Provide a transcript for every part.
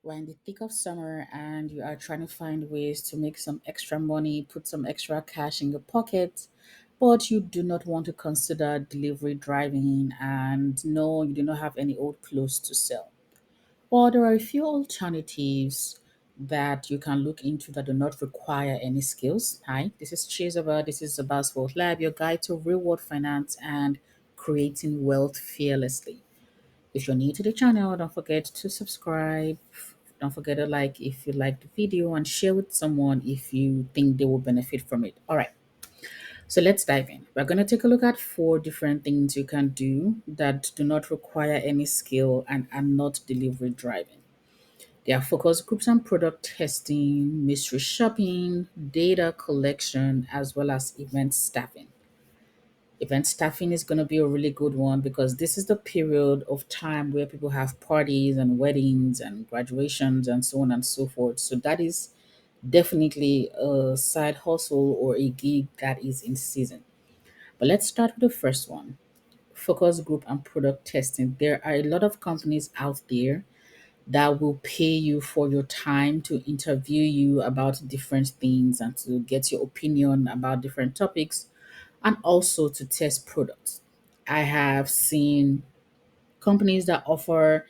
We're in the thick of summer and you are trying to find ways to make some extra money, put some extra cash in your pocket, but you do not want to consider delivery driving and no, you do not have any old clothes to sell. Well, there are a few alternatives that you can look into that do not require any skills. Hi, this is Chizaba. This is the Buzzword Lab, your guide to real world finance and creating wealth fearlessly. If you're new to the channel, don't forget to subscribe. Don't forget to like if you like the video and share with someone if you think they will benefit from it. All right, so let's dive in. We're going to take a look at four different things you can do that do not require any skill and are not delivery driving. They are focus groups and product testing, mystery shopping, data collection, as well as event staffing. Event staffing is going to be a really good one because this is the period of time where people have parties and weddings and graduations and so on and so forth. So that is definitely a side hustle or a gig that is in season. But let's start with the first one, focus group and product testing. There are a lot of companies out there that will pay you for your time to interview you about different things and to get your opinion about different topics and also to test products. I have seen companies that offer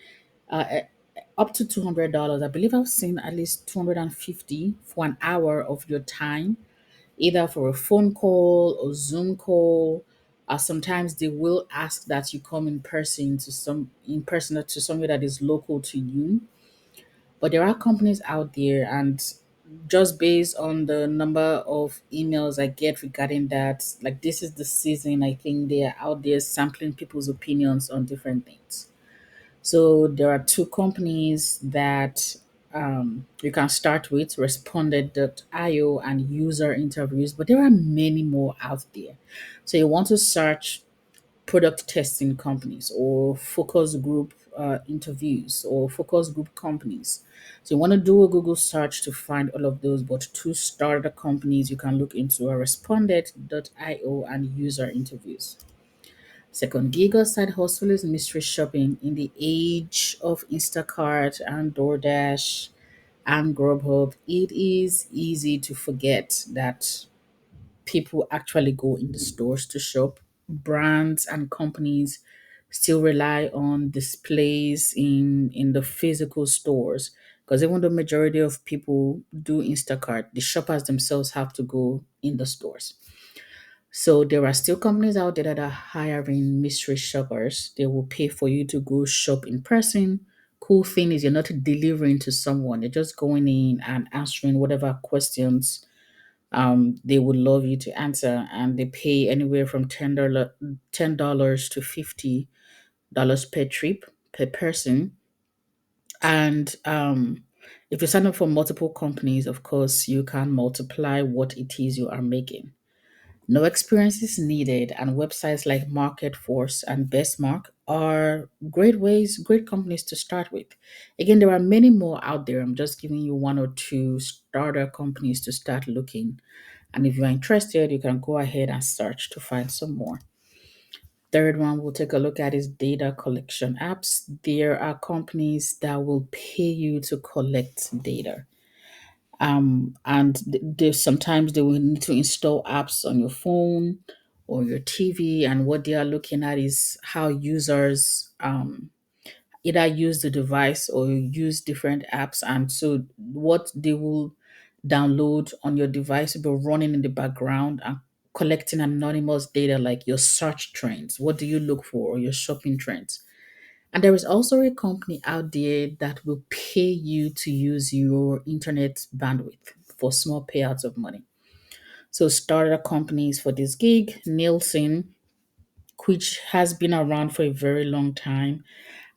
up to $200. I believe I've seen at least 250 for an hour of your time, either for a phone call or Zoom call. Sometimes they will ask that you come in person to somewhere that is local to you, but there are companies out there, and just based on the number of emails I get regarding that, like this is the season, I think they are out there sampling people's opinions on different things. So there are two companies that you can start with, responded.io and user interviews, but there are many more out there. So you want to search product testing companies or focus group interviews or focus group companies. So you want to do a Google search to find all of those, but two starter companies you can look into are responded.io and user interviews. Second gig or side hustle is mystery shopping. In the age of Instacart and DoorDash and Grubhub, it is easy to forget that people actually go in the stores to shop. Brands and companies still rely on displays in the physical stores because even the majority of people do Instacart, the shoppers themselves have to go in the stores. So there are still companies out there that are hiring mystery shoppers. They will pay for you to go shop in person. Cool thing is you're not delivering to someone. You're just going in and answering whatever questions they would love you to answer, and they pay anywhere from $10 to $50 per trip per person. And if you sign up for multiple companies, of course, you can multiply what it is you are making. No experience is needed, and websites like Market Force and Bestmark are great companies to start with. Again, there are many more out there. I'm just giving you one or two starter companies to start looking. And if you are interested, you can go ahead and search to find some more. Third one we'll take a look at is data collection apps. There are companies that will pay you to collect data. And sometimes they will need to install apps on your phone or your TV, and what they are looking at is how users either use the device or use different apps. And so what they will download on your device will be running in the background and collecting anonymous data like your search trends. What do you look for, or your shopping trends? And there is also a company out there that will pay you to use your internet bandwidth for small payouts of money. So starter companies for this gig, Nielsen, which has been around for a very long time.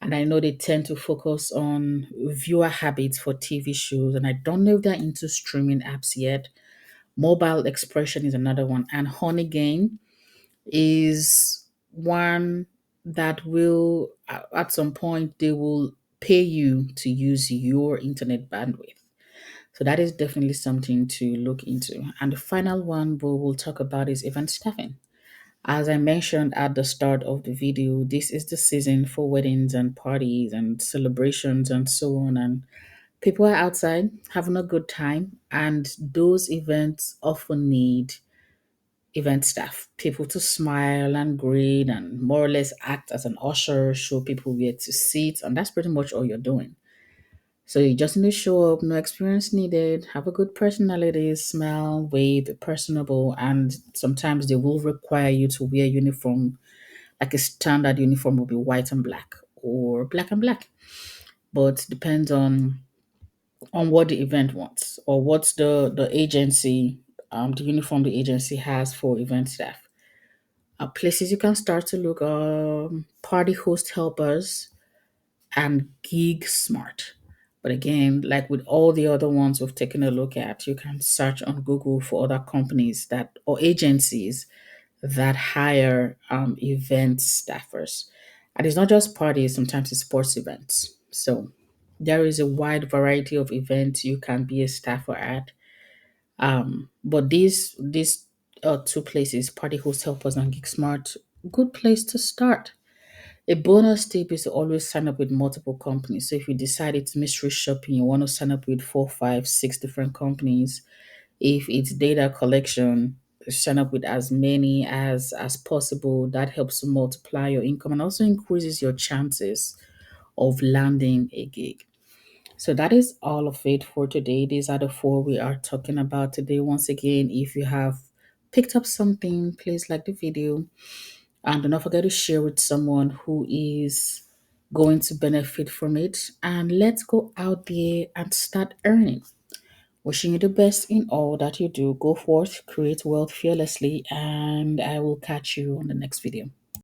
And I know they tend to focus on viewer habits for TV shows. And I don't know if they're into streaming apps yet. Mobile Expression is another one. And Honey Game is one that will, at some point, they will pay you to use your internet bandwidth. So that is definitely something to look into. And the final one we will talk about is event staffing. As I mentioned at the start of the video, this is the season for weddings and parties and celebrations and so on. And People are outside having a good time, and those events often need event staff, people to smile and grin and more or less act as an usher, show people where to sit, and that's pretty much all you're doing. So you just need to show up, no experience needed, have a good personality, smile, wave, be personable, and sometimes they will require you to wear uniform, like a standard uniform will be white and black or black and black. But depends on what the event wants or what's the agency, the uniform the agency has for event staff. Places you can start to look, party host helpers and gig smart. But again, like with all the other ones we've taken a look at, you can search on Google for other companies that or agencies that hire event staffers. And it's not just parties, sometimes it's sports events. So there is a wide variety of events you can be a staffer at. But these two places, Party Host Helpers and Geek Smart, good place to start. A bonus tip is to always sign up with multiple companies. So if you decide it's mystery shopping, you want to sign up with four, five, six different companies. If it's data collection, sign up with as many as possible. That helps to multiply your income and also increases your chances of landing a gig. So that is all of it for today. These are the four we are talking about today. Once again, if you have picked up something, please like the video and do not forget to share with someone who is going to benefit from it. And let's go out there and start earning. Wishing you the best in all that you do. Go forth, create wealth fearlessly, and I will catch you on the next video.